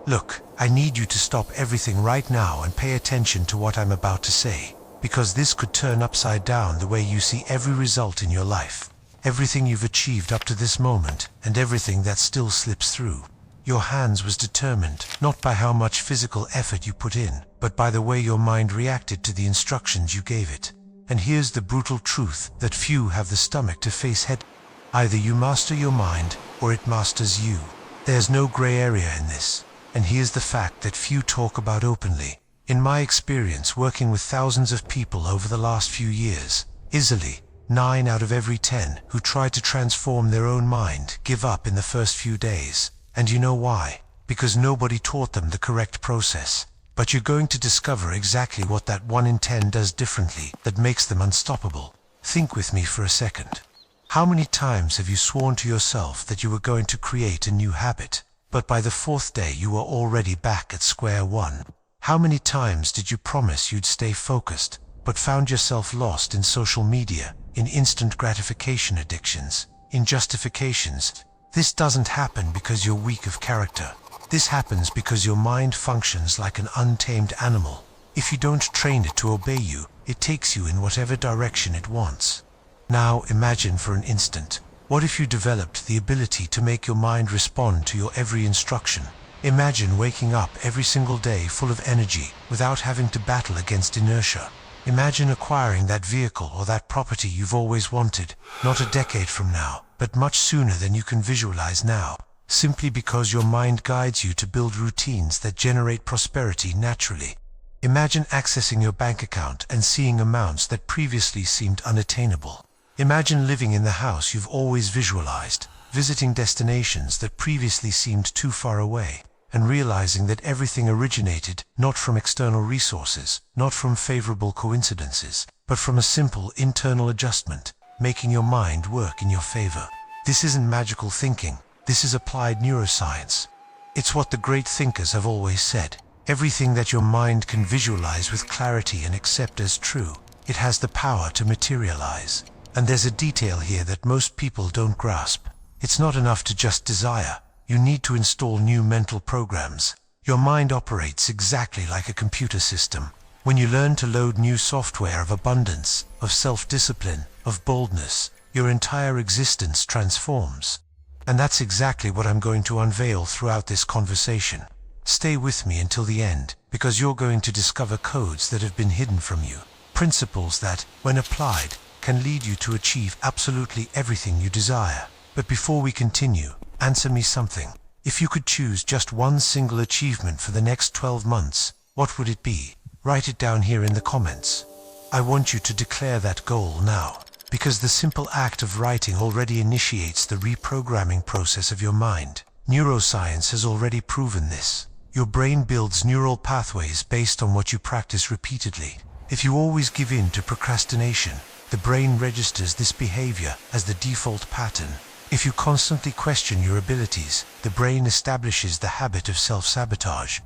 Look, I need you to stop everything right now and pay attention to what I'm about to say, because this could turn upside down the way you see every result in your life, everything you've achieved up to this moment, and everything that still slips through. Your hands was determined, not by how much physical effort you put in, but by the way your mind reacted to the instructions you gave it. And here's the brutal truth that few have the stomach to face head. Either you master your mind, or it masters you. There's no gray area in this. And here's the fact that few talk about openly. In my experience working with thousands of people over the last few years, easily 9 out of every 10 who try to transform their own mind give up in the first few days. And you know why? Because nobody taught them the correct process. But you're going to discover exactly what that 1 in 10 does differently that makes them unstoppable. Think with me for a second. How many times have you sworn to yourself that you were going to create a new habit, but by the 4th day you were already back at square one? How many times did you promise you'd stay focused, but found yourself lost in social media, in instant gratification addictions, in justifications? This doesn't happen because you're weak of character. This happens because your mind functions like an untamed animal. If you don't train it to obey you, it takes you in whatever direction it wants. Now imagine for an instant, what if you developed the ability to make your mind respond to your every instruction? Imagine waking up every single day full of energy without having to battle against inertia. Imagine acquiring that vehicle or that property you've always wanted, not a decade from now, but much sooner than you can visualize now, simply because your mind guides you to build routines that generate prosperity naturally. Imagine accessing your bank account and seeing amounts that previously seemed unattainable. Imagine living in the house you've always visualized, visiting destinations that previously seemed too far away, and realizing that everything originated not from external resources, not from favorable coincidences, but from a simple internal adjustment, making your mind work in your favor. This isn't magical thinking, this is applied neuroscience. It's what the great thinkers have always said. Everything that your mind can visualize with clarity and accept as true, it has the power to materialize. And there's a detail here that most people don't grasp. It's not enough to just desire. You need to install new mental programs. Your mind operates exactly like a computer system. When you learn to load new software of abundance, of self-discipline, of boldness, your entire existence transforms. And that's exactly what I'm going to unveil throughout this conversation. Stay with me until the end, because you're going to discover codes that have been hidden from you. Principles that, when applied, can lead you to achieve absolutely everything you desire. But before we continue, answer me something. If you could choose just one single achievement for the next 12 months, what would it be? Write it down here in the comments. I want you to declare that goal now, because the simple act of writing already initiates the reprogramming process of your mind. Neuroscience has already proven this. Your brain builds neural pathways based on what you practice repeatedly. If you always give in to procrastination, the brain registers this behavior as the default pattern. If you constantly question your abilities, the brain establishes the habit of self-sabotage.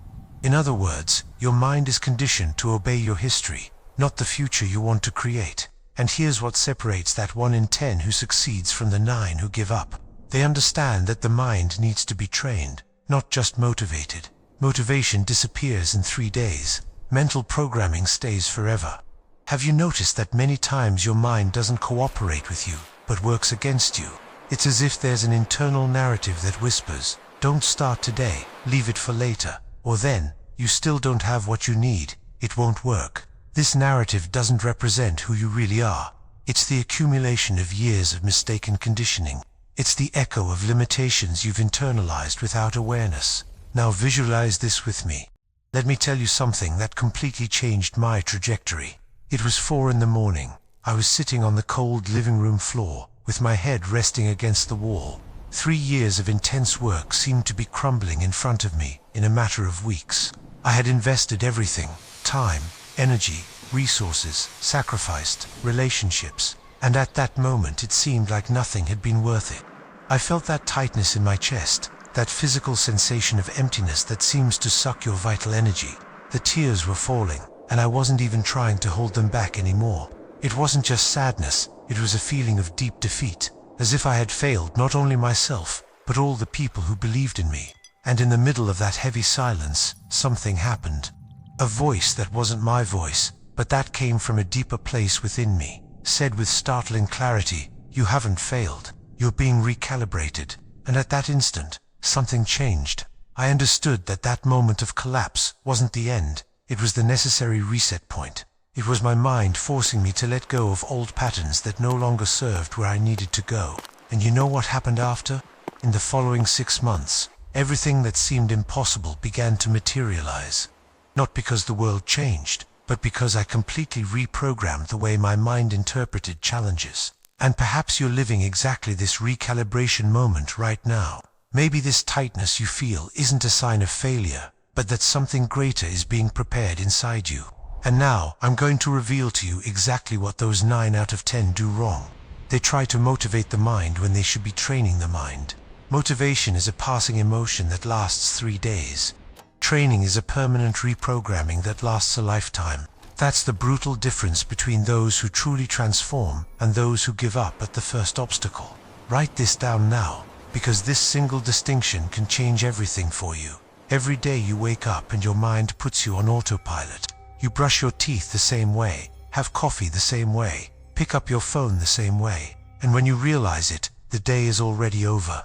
In other words, your mind is conditioned to obey your history, not the future you want to create. And here's what separates that 1 in 10 who succeeds from the 9 who give up. They understand that the mind needs to be trained, not just motivated. Motivation disappears in 3 days. Mental programming stays forever. Have you noticed that many times your mind doesn't cooperate with you, but works against you? It's as if there's an internal narrative that whispers, "Don't start today, leave it for later," or "Then, you still don't have what you need, it won't work." This narrative doesn't represent who you really are. It's the accumulation of years of mistaken conditioning. It's the echo of limitations you've internalized without awareness. Now visualize this with me. Let me tell you something that completely changed my trajectory. It was 4 in the morning. I was sitting on the cold living room floor, with my head resting against the wall. 3 years of intense work seemed to be crumbling in front of me in a matter of weeks. I had invested everything: time, energy, resources, sacrificed, relationships, and at that moment it seemed like nothing had been worth it. I felt that tightness in my chest, that physical sensation of emptiness that seems to suck your vital energy. The tears were falling, and I wasn't even trying to hold them back anymore. It wasn't just sadness, it was a feeling of deep defeat, as if I had failed not only myself, but all the people who believed in me. And in the middle of that heavy silence, something happened. A voice that wasn't my voice, but that came from a deeper place within me, said with startling clarity, "You haven't failed. You're being recalibrated." And at that instant, something changed. I understood that that moment of collapse wasn't the end. It was the necessary reset point. It was my mind forcing me to let go of old patterns that no longer served where I needed to go. And you know what happened after? In the following 6 months, everything that seemed impossible began to materialize. Not because the world changed, but because I completely reprogrammed the way my mind interpreted challenges. And perhaps you're living exactly this recalibration moment right now. Maybe this tightness you feel isn't a sign of failure, but that something greater is being prepared inside you. And now, I'm going to reveal to you exactly what those 9 out of 10 do wrong. They try to motivate the mind when they should be training the mind. Motivation is a passing emotion that lasts 3 days. Training is a permanent reprogramming that lasts a lifetime. That's the brutal difference between those who truly transform and those who give up at the first obstacle. Write this down now, because this single distinction can change everything for you. Every day you wake up and your mind puts you on autopilot. You brush your teeth the same way, have coffee the same way, pick up your phone the same way, and when you realize it, the day is already over.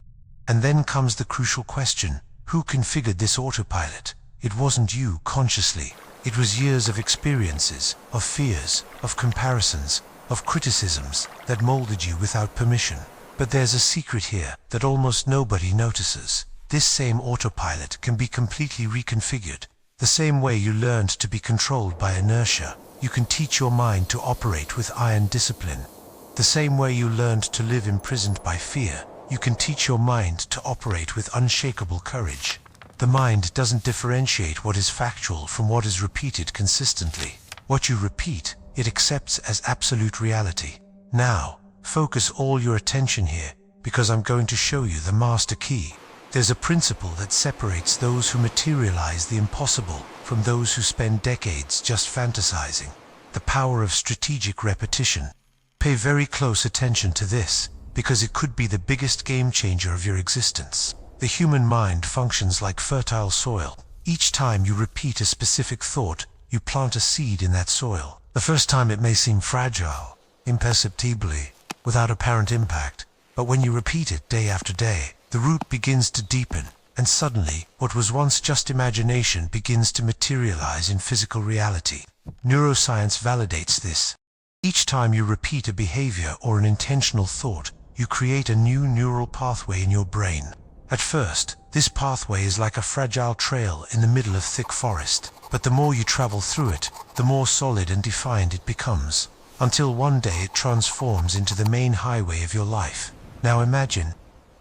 And then comes the crucial question: who configured this autopilot? It wasn't you consciously. It was years of experiences, of fears, of comparisons, of criticisms that molded you without permission. But there's a secret here that almost nobody notices. This same autopilot can be completely reconfigured. The same way you learned to be controlled by inertia, you can teach your mind to operate with iron discipline. The same way you learned to live imprisoned by fear, you can teach your mind to operate with unshakable courage. The mind doesn't differentiate what is factual from what is repeated consistently. What you repeat, it accepts as absolute reality. Now, focus all your attention here, because I'm going to show you the master key. There's a principle that separates those who materialize the impossible from those who spend decades just fantasizing. The power of strategic repetition. Pay very close attention to this, because it could be the biggest game changer of your existence. The human mind functions like fertile soil. Each time you repeat a specific thought, you plant a seed in that soil. The first time it may seem fragile, imperceptibly, without apparent impact, but when you repeat it day after day, the root begins to deepen, and suddenly, what was once just imagination begins to materialize in physical reality. Neuroscience validates this. Each time you repeat a behavior or an intentional thought, you create a new neural pathway in your brain. At first, this pathway is like a fragile trail in the middle of thick forest, but the more you travel through it, the more solid and defined it becomes, until one day it transforms into the main highway of your life. Now imagine,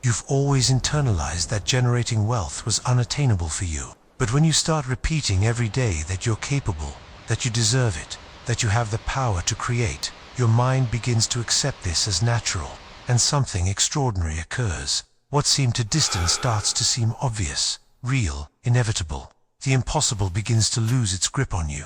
you've always internalized that generating wealth was unattainable for you. But when you start repeating every day that you're capable, that you deserve it, that you have the power to create, your mind begins to accept this as natural, and something extraordinary occurs. What seemed too distant starts to seem obvious, real, inevitable. The impossible begins to lose its grip on you.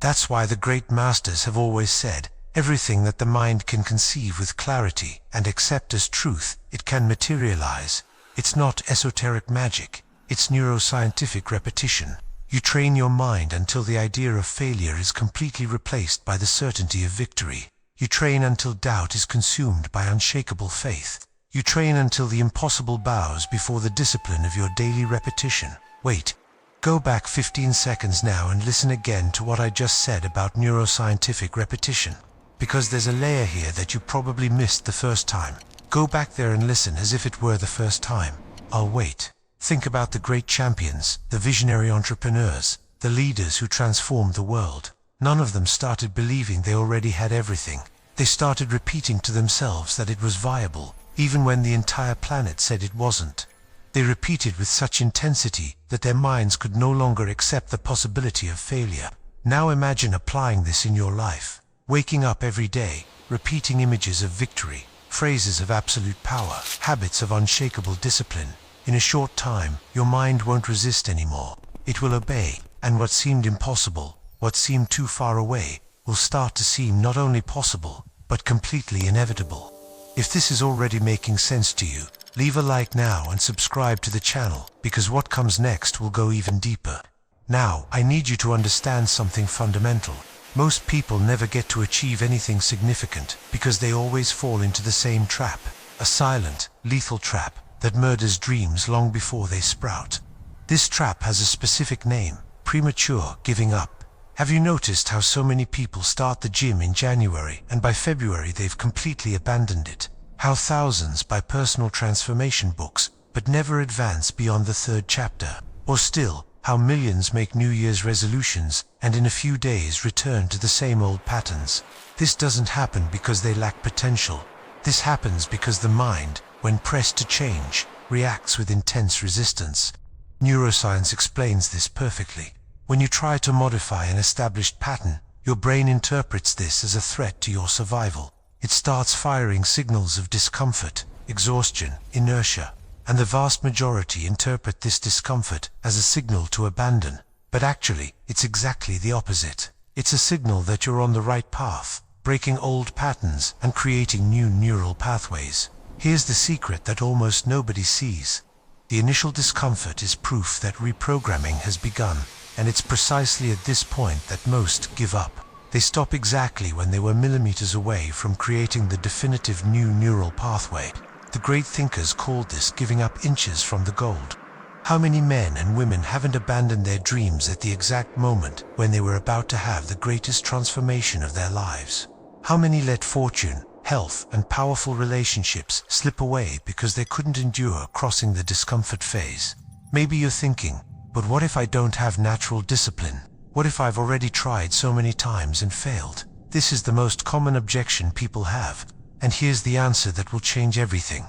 That's why the great masters have always said, everything that the mind can conceive with clarity and accept as truth, it can materialize. It's not esoteric magic, it's neuroscientific repetition. You train your mind until the idea of failure is completely replaced by the certainty of victory. You train until doubt is consumed by unshakable faith. You train until the impossible bows before the discipline of your daily repetition. Wait, go back 15 seconds now and listen again to what I just said about neuroscientific repetition. Because there's a layer here that you probably missed the first time. Go back there and listen as if it were the first time. I'll wait. Think about the great champions, the visionary entrepreneurs, the leaders who transformed the world. None of them started believing they already had everything. They started repeating to themselves that it was viable, even when the entire planet said it wasn't. They repeated with such intensity that their minds could no longer accept the possibility of failure. Now imagine applying this in your life. Waking up every day, repeating images of victory, phrases of absolute power, habits of unshakable discipline. In a short time, your mind won't resist anymore. It will obey, and what seemed impossible, what seemed too far away, will start to seem not only possible, but completely inevitable. If this is already making sense to you, Leave a like now and subscribe to the channel, because what comes next will go even deeper. Now, I need you to understand something fundamental. Most people never get to achieve anything significant because they always fall into the same trap. A silent, lethal trap that murders dreams long before they sprout. This trap has a specific name: premature giving up. Have you noticed how so many people start the gym in January and by February they've completely abandoned it? How thousands buy personal transformation books but never advance beyond the 3rd chapter? Or still, how millions make New Year's resolutions and in a few days return to the same old patterns? This doesn't happen because they lack potential. This happens because the mind, when pressed to change, reacts with intense resistance. Neuroscience explains this perfectly. When you try to modify an established pattern, your brain interprets this as a threat to your survival. It starts firing signals of discomfort, exhaustion, inertia, and the vast majority interpret this discomfort as a signal to abandon. But actually, it's exactly the opposite. It's a signal that you're on the right path, breaking old patterns and creating new neural pathways. Here's the secret that almost nobody sees. The initial discomfort is proof that reprogramming has begun, and it's precisely at this point that most give up. They stop exactly when they were millimeters away from creating the definitive new neural pathway. The great thinkers called this giving up inches from the gold. How many men and women haven't abandoned their dreams at the exact moment when they were about to have the greatest transformation of their lives? How many let fortune, health, and powerful relationships slip away because they couldn't endure crossing the discomfort phase? Maybe you're thinking, but what if I don't have natural discipline? What if I've already tried so many times and failed? This is the most common objection people have, and here's the answer that will change everything.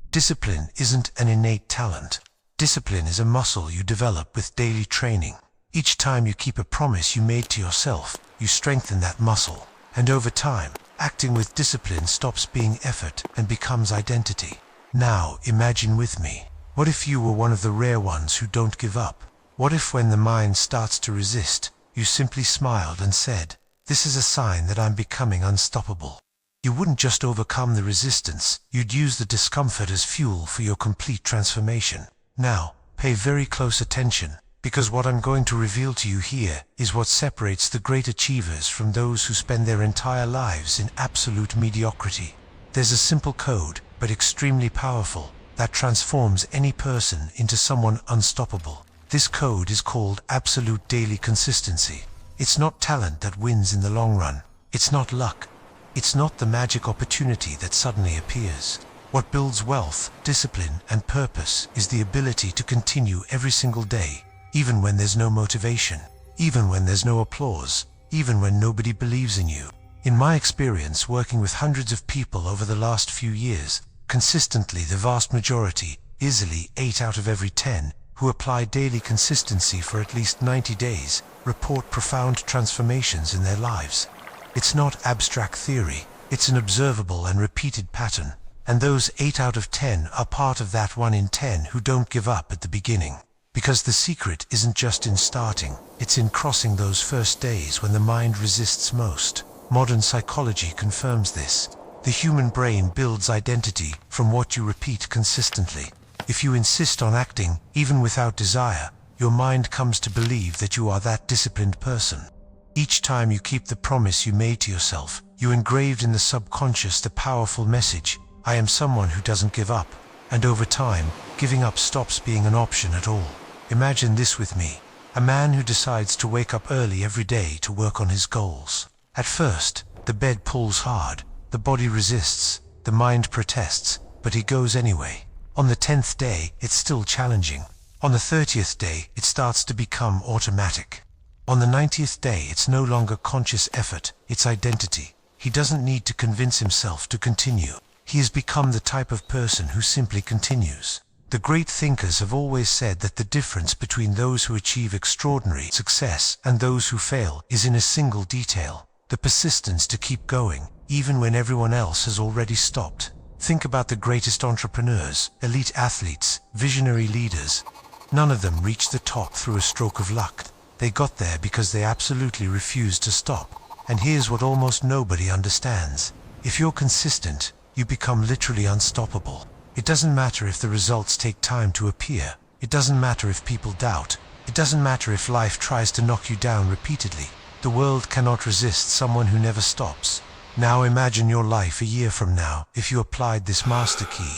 Discipline isn't an innate talent. Discipline is a muscle you develop with daily training. Each time you keep a promise you made to yourself, you strengthen that muscle. And over time, acting with discipline stops being effort and becomes identity. Now, imagine with me. What if you were one of the rare ones who don't give up? What if when the mind starts to resist, you simply smiled and said, "This is a sign that I'm becoming unstoppable"? You wouldn't just overcome the resistance, you'd use the discomfort as fuel for your complete transformation. Now, pay very close attention, because what I'm going to reveal to you here is what separates the great achievers from those who spend their entire lives in absolute mediocrity. There's a simple code, but extremely powerful, that transforms any person into someone unstoppable. This code is called absolute daily consistency. It's not talent that wins in the long run. It's not luck. It's not the magic opportunity that suddenly appears. What builds wealth, discipline, and purpose is the ability to continue every single day, even when there's no motivation, even when there's no applause, even when nobody believes in you. In my experience working with hundreds of people over the last few years, consistently the vast majority, easily 8 out of every 10, who apply daily consistency for at least 90 days, report profound transformations in their lives. It's not abstract theory, it's an observable and repeated pattern. And those 8 out of 10 are part of that 1 in 10 who don't give up at the beginning. Because the secret isn't just in starting, it's in crossing those first days when the mind resists most. Modern psychology confirms this. The human brain builds identity from what you repeat consistently. If you insist on acting, even without desire, your mind comes to believe that you are that disciplined person. Each time you keep the promise you made to yourself, you engraved in the subconscious the powerful message, "I am someone who doesn't give up." And over time, giving up stops being an option at all. Imagine this with me. A man who decides to wake up early every day to work on his goals. At first, the bed pulls hard, the body resists, the mind protests, but he goes anyway. On the 10th day, it's still challenging. On the 30th day, it starts to become automatic. On the 90th day, it's no longer conscious effort, it's identity. He doesn't need to convince himself to continue. He has become the type of person who simply continues. The great thinkers have always said that the difference between those who achieve extraordinary success and those who fail is in a single detail: the persistence to keep going, even when everyone else has already stopped. Think about the greatest entrepreneurs, elite athletes, visionary leaders. None of them reached the top through a stroke of luck. They got there because they absolutely refused to stop. And here's what almost nobody understands. If you're consistent, you become literally unstoppable. It doesn't matter if the results take time to appear. It doesn't matter if people doubt. It doesn't matter if life tries to knock you down repeatedly. The world cannot resist someone who never stops. Now imagine your life a year from now if you applied this master key.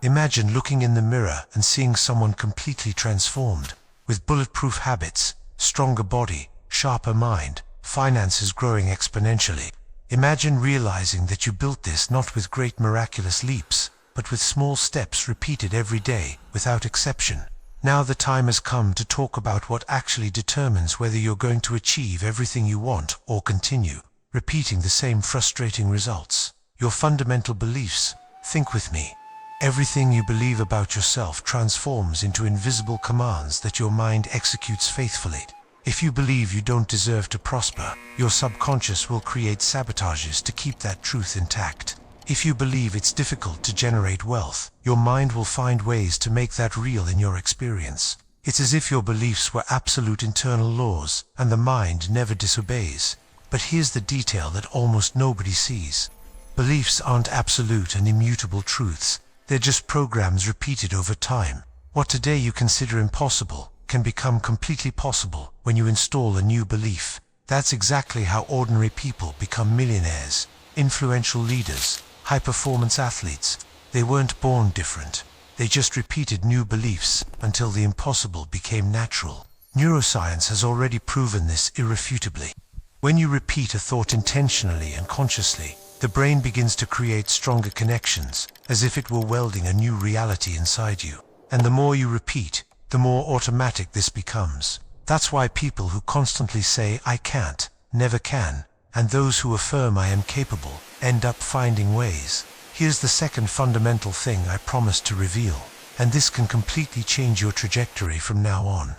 Imagine looking in the mirror and seeing someone completely transformed, with bulletproof habits, stronger body, sharper mind, finances growing exponentially. Imagine realizing that you built this not with great miraculous leaps, but with small steps repeated every day, without exception. Now the time has come to talk about what actually determines whether you're going to achieve everything you want or continue repeating the same frustrating results. Your fundamental beliefs. Think with me. Everything you believe about yourself transforms into invisible commands that your mind executes faithfully. If you believe you don't deserve to prosper, your subconscious will create sabotages to keep that truth intact. If you believe it's difficult to generate wealth, your mind will find ways to make that real in your experience. It's as if your beliefs were absolute internal laws, and the mind never disobeys. But here's the detail that almost nobody sees. Beliefs aren't absolute and immutable truths. They're just programs repeated over time. What today you consider impossible can become completely possible when you install a new belief. That's exactly how ordinary people become millionaires, influential leaders, high-performance athletes. They weren't born different. They just repeated new beliefs until the impossible became natural. Neuroscience has already proven this irrefutably. When you repeat a thought intentionally and consciously, the brain begins to create stronger connections, as if it were welding a new reality inside you. And the more you repeat, the more automatic this becomes. That's why people who constantly say, "I can't," never can, and those who affirm, "I am capable," end up finding ways. Here's the second fundamental thing I promised to reveal, and this can completely change your trajectory from now on.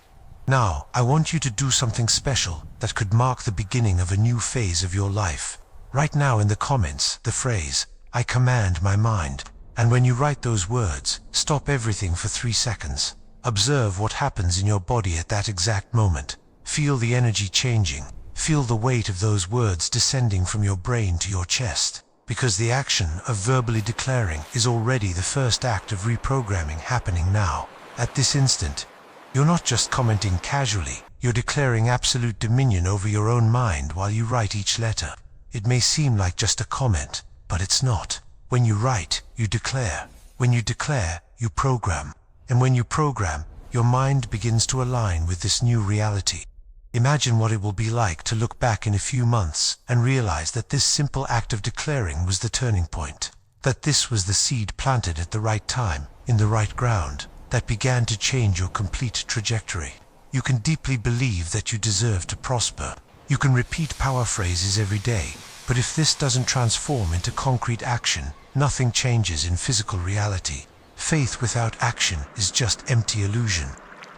Now, I want you to do something special that could mark the beginning of a new phase of your life. Write now in the comments the phrase, "I command my mind." And when you write those words, stop everything for 3 seconds. Observe what happens in your body at that exact moment. Feel the energy changing. Feel the weight of those words descending from your brain to your chest. Because the action of verbally declaring is already the first act of reprogramming happening now. At this instant, you're not just commenting casually, you're declaring absolute dominion over your own mind while you write each letter. It may seem like just a comment, but it's not. When you write, you declare. When you declare, you program. And when you program, your mind begins to align with this new reality. Imagine what it will be like to look back in a few months and realize that this simple act of declaring was the turning point. That this was the seed planted at the right time, in the right ground, that began to change your complete trajectory. You can deeply believe that you deserve to prosper. You can repeat power phrases every day, but if this doesn't transform into concrete action, nothing changes in physical reality. Faith without action is just empty illusion.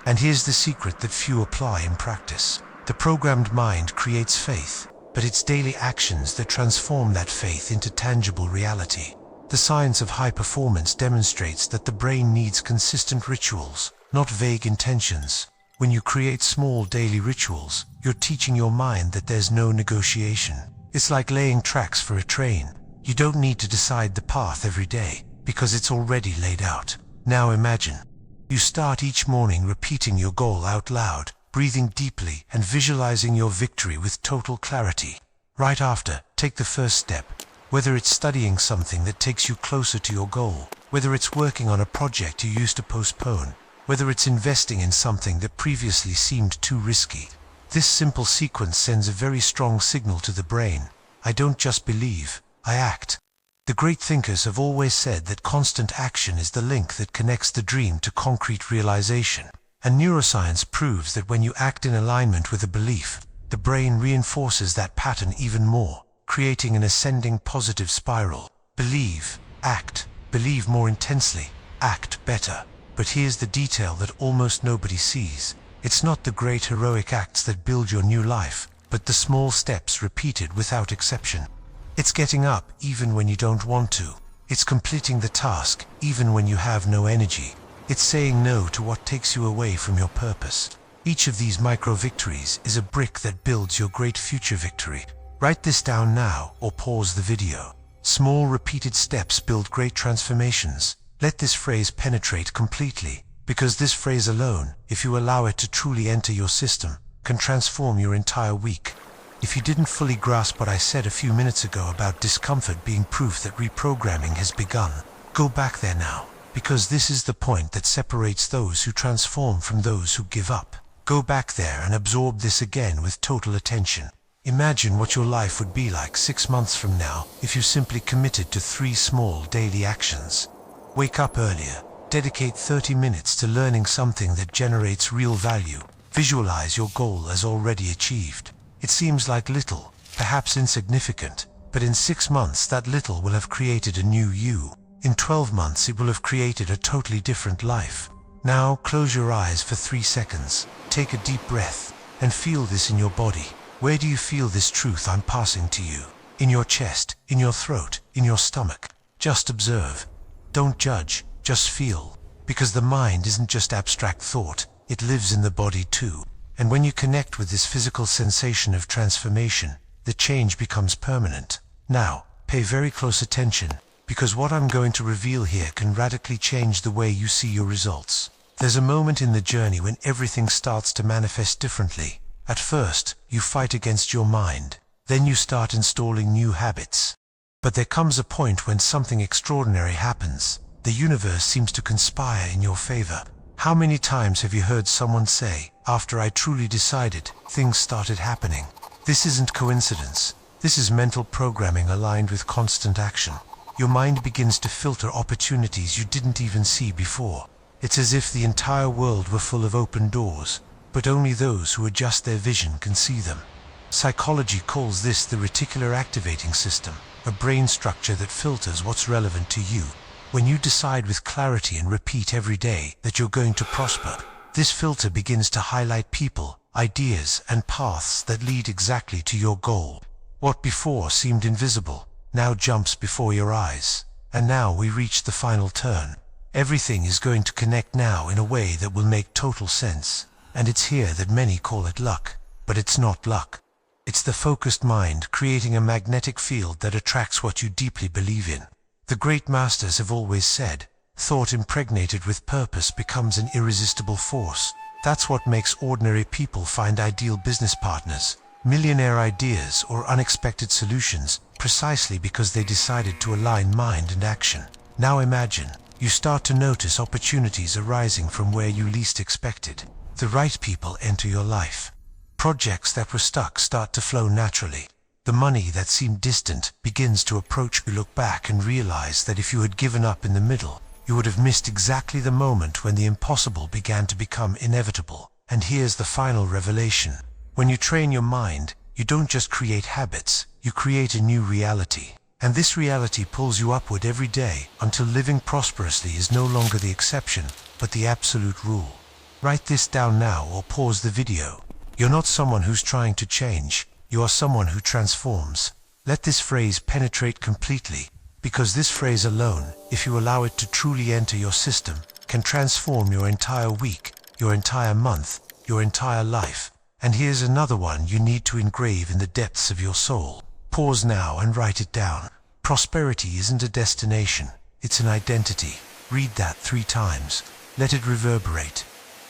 And here's the secret that few apply in practice. The programmed mind creates faith, but it's daily actions that transform that faith into tangible reality. The science of high performance demonstrates that the brain needs consistent rituals, not vague intentions. When you create small daily rituals, you're teaching your mind that there's no negotiation. It's like laying tracks for a train. You don't need to decide the path every day, because it's already laid out. Now imagine. You start each morning repeating your goal out loud, breathing deeply and visualizing your victory with total clarity. Right after, take the first step. Whether it's studying something that takes you closer to your goal, whether it's working on a project you used to postpone, whether it's investing in something that previously seemed too risky. This simple sequence sends a very strong signal to the brain. I don't just believe, I act. The great thinkers have always said that constant action is the link that connects the dream to concrete realization. And neuroscience proves that when you act in alignment with a belief, the brain reinforces that pattern even more, creating an ascending positive spiral. Believe, act, believe more intensely, act better. But here's the detail that almost nobody sees. It's not the great heroic acts that build your new life, but the small steps repeated without exception. It's getting up even when you don't want to. It's completing the task even when you have no energy. It's saying no to what takes you away from your purpose. Each of these micro victories is a brick that builds your great future victory. Write this down now or pause the video. Small repeated steps build great transformations. Let this phrase penetrate completely, because this phrase alone, if you allow it to truly enter your system, can transform your entire week. If you didn't fully grasp what I said a few minutes ago about discomfort being proof that reprogramming has begun, go back there now, because this is the point that separates those who transform from those who give up. Go back there and absorb this again with total attention. Imagine what your life would be like 6 months from now if you simply committed to 3 small daily actions. Wake up earlier. Dedicate 30 minutes to learning something that generates real value. Visualize your goal as already achieved. It seems like little, perhaps insignificant, but in 6 months that little will have created a new you. In 12 months it will have created a totally different life. Now close your eyes for 3 seconds. Take a deep breath and feel this in your body. Where do you feel this truth I'm passing to you? In your chest, in your throat, in your stomach. Just observe. Don't judge, just feel. Because the mind isn't just abstract thought, it lives in the body too. And when you connect with this physical sensation of transformation, the change becomes permanent. Now, pay very close attention, because what I'm going to reveal here can radically change the way you see your results. There's a moment in the journey when everything starts to manifest differently. At first, you fight against your mind. Then you start installing new habits. But there comes a point when something extraordinary happens. The universe seems to conspire in your favor. How many times have you heard someone say, "After I truly decided, things started happening"? This isn't coincidence. This is mental programming aligned with constant action. Your mind begins to filter opportunities you didn't even see before. It's as if the entire world were full of open doors, but only those who adjust their vision can see them. Psychology calls this the reticular activating system, a brain structure that filters what's relevant to you. When you decide with clarity and repeat every day that you're going to prosper, this filter begins to highlight people, ideas, and paths that lead exactly to your goal. What before seemed invisible now jumps before your eyes. And now we reach the final turn. Everything is going to connect now in a way that will make total sense. And it's here that many call it luck. But it's not luck. It's the focused mind creating a magnetic field that attracts what you deeply believe in. The great masters have always said, thought impregnated with purpose becomes an irresistible force. That's what makes ordinary people find ideal business partners, millionaire ideas, or unexpected solutions, precisely because they decided to align mind and action. Now imagine, you start to notice opportunities arising from where you least expected. The right people enter your life. Projects that were stuck start to flow naturally. The money that seemed distant begins to approach. You look back and realize that if you had given up in the middle, you would have missed exactly the moment when the impossible began to become inevitable. And here's the final revelation. When you train your mind, you don't just create habits, you create a new reality. And this reality pulls you upward every day until living prosperously is no longer the exception, but the absolute rule. Write this down now or pause the video. You're not someone who's trying to change. You are someone who transforms. Let this phrase penetrate completely, because this phrase alone, if you allow it to truly enter your system, can transform your entire week, your entire month, your entire life. And here's another one you need to engrave in the depths of your soul. Pause now and write it down. Prosperity isn't a destination, it's an identity. Read that 3 times. Let it reverberate.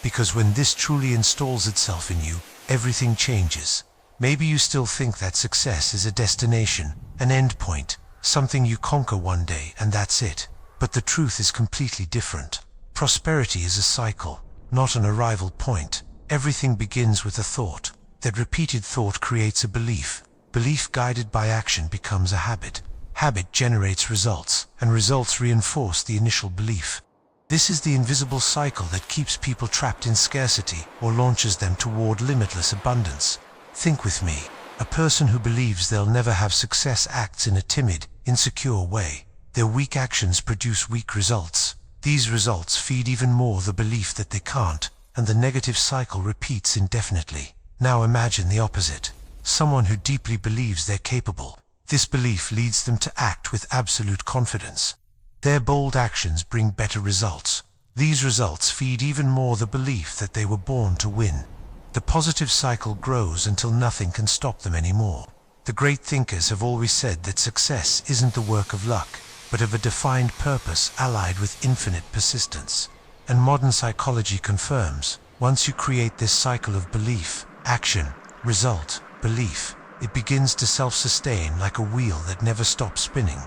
Because when this truly installs itself in you, everything changes. Maybe you still think that success is a destination, an end point, something you conquer one day and that's it. But the truth is completely different. Prosperity is a cycle, not an arrival point. Everything begins with a thought. That repeated thought creates a belief. Belief guided by action becomes a habit. Habit generates results, and results reinforce the initial belief. This is the invisible cycle that keeps people trapped in scarcity or launches them toward limitless abundance. Think with me. A person who believes they'll never have success acts in a timid, insecure way. Their weak actions produce weak results. These results feed even more the belief that they can't, and the negative cycle repeats indefinitely. Now imagine the opposite. Someone who deeply believes they're capable. This belief leads them to act with absolute confidence. Their bold actions bring better results. These results feed even more the belief that they were born to win. The positive cycle grows until nothing can stop them anymore. The great thinkers have always said that success isn't the work of luck. but of a defined purpose allied with infinite persistence. And modern psychology confirms, once you create this cycle of belief, action, result, belief, it begins to self-sustain like a wheel that never stops spinning.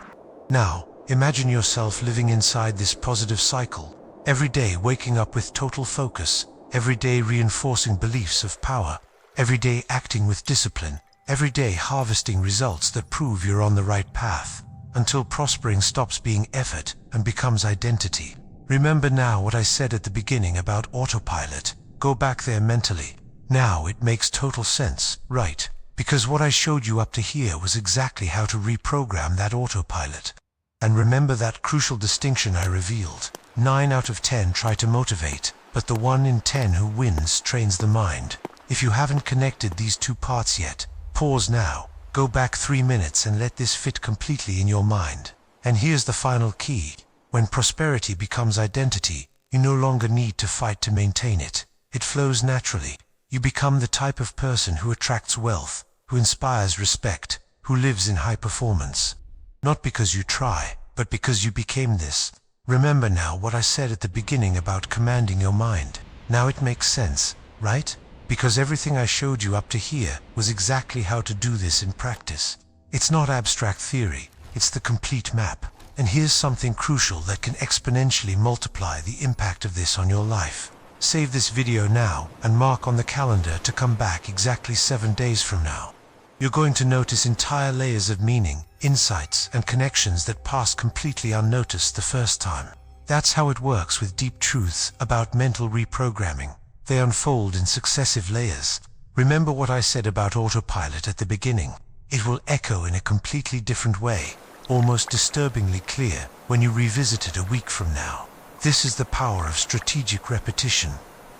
Now, imagine yourself living inside this positive cycle, every day waking up with total focus, every day reinforcing beliefs of power, every day acting with discipline, every day harvesting results that prove you're on the right path, until prospering stops being effort and becomes identity. Remember now what I said at the beginning about autopilot. Go back there mentally. Now it makes total sense, right? Because what I showed you up to here was exactly how to reprogram that autopilot. And remember that crucial distinction I revealed. 9 out of 10 try to motivate, but the 1 in 10 who wins trains the mind. If you haven't connected these two parts yet, pause now, go back 3 minutes and let this fit completely in your mind. And here's the final key. When prosperity becomes identity, you no longer need to fight to maintain it. It flows naturally. You become the type of person who attracts wealth, who inspires respect, who lives in high performance. Not because you try, but because you became this. Remember now what I said at the beginning about commanding your mind. Now it makes sense, right? Because everything I showed you up to here was exactly how to do this in practice. It's not abstract theory, it's the complete map. And here's something crucial that can exponentially multiply the impact of this on your life. Save this video now and mark on the calendar to come back exactly 7 days from now. You're going to notice entire layers of meaning, insights, and connections that pass completely unnoticed the first time. That's how it works with deep truths about mental reprogramming. They unfold in successive layers. Remember what I said about autopilot at the beginning. It will echo in a completely different way, almost disturbingly clear when you revisit it a week from now. This is the power of strategic repetition.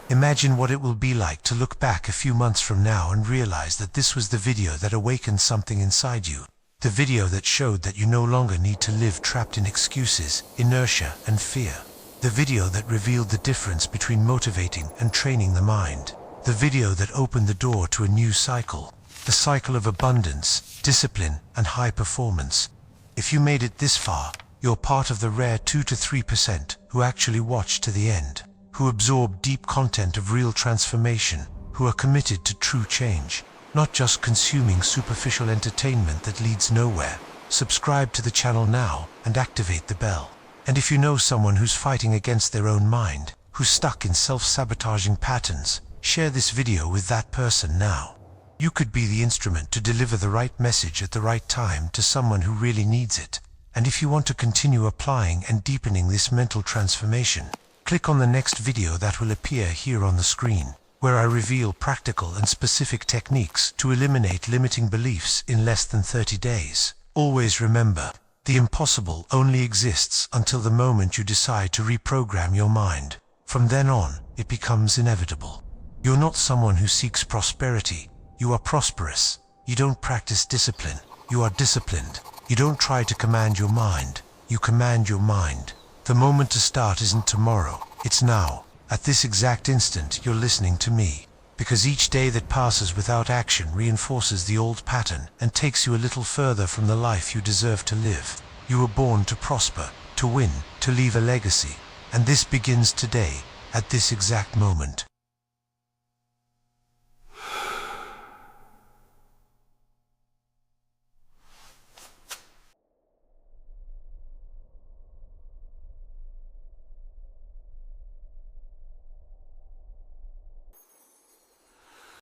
Imagine what it will be like to look back a few months from now and realize that this was the video that awakened something inside you. The video that showed that you no longer need to live trapped in excuses, inertia, and fear. The video that revealed the difference between motivating and training the mind. The video that opened the door to a new cycle. The cycle of abundance, discipline, and high performance. If you made it this far, you're part of the rare 2 to 3% who actually watch to the end, who absorb deep content of real transformation, who are committed to true change, not just consuming superficial entertainment that leads nowhere. Subscribe to the channel now and activate the bell. And if you know someone who's fighting against their own mind, who's stuck in self-sabotaging patterns, share this video with that person now. You could be the instrument to deliver the right message at the right time to someone who really needs it. And if you want to continue applying and deepening this mental transformation, click on the next video that will appear here on the screen, where I reveal practical and specific techniques to eliminate limiting beliefs in less than 30 days. Always remember, the impossible only exists until the moment you decide to reprogram your mind. From then on, it becomes inevitable. You're not someone who seeks prosperity. You are prosperous. You don't practice discipline. You are disciplined. You don't try to command your mind. You command your mind. The moment to start isn't tomorrow. It's now. At this exact instant, you're listening to me. Because each day that passes without action reinforces the old pattern and takes you a little further from the life you deserve to live. You were born to prosper, to win, to leave a legacy. And this begins today, at this exact moment.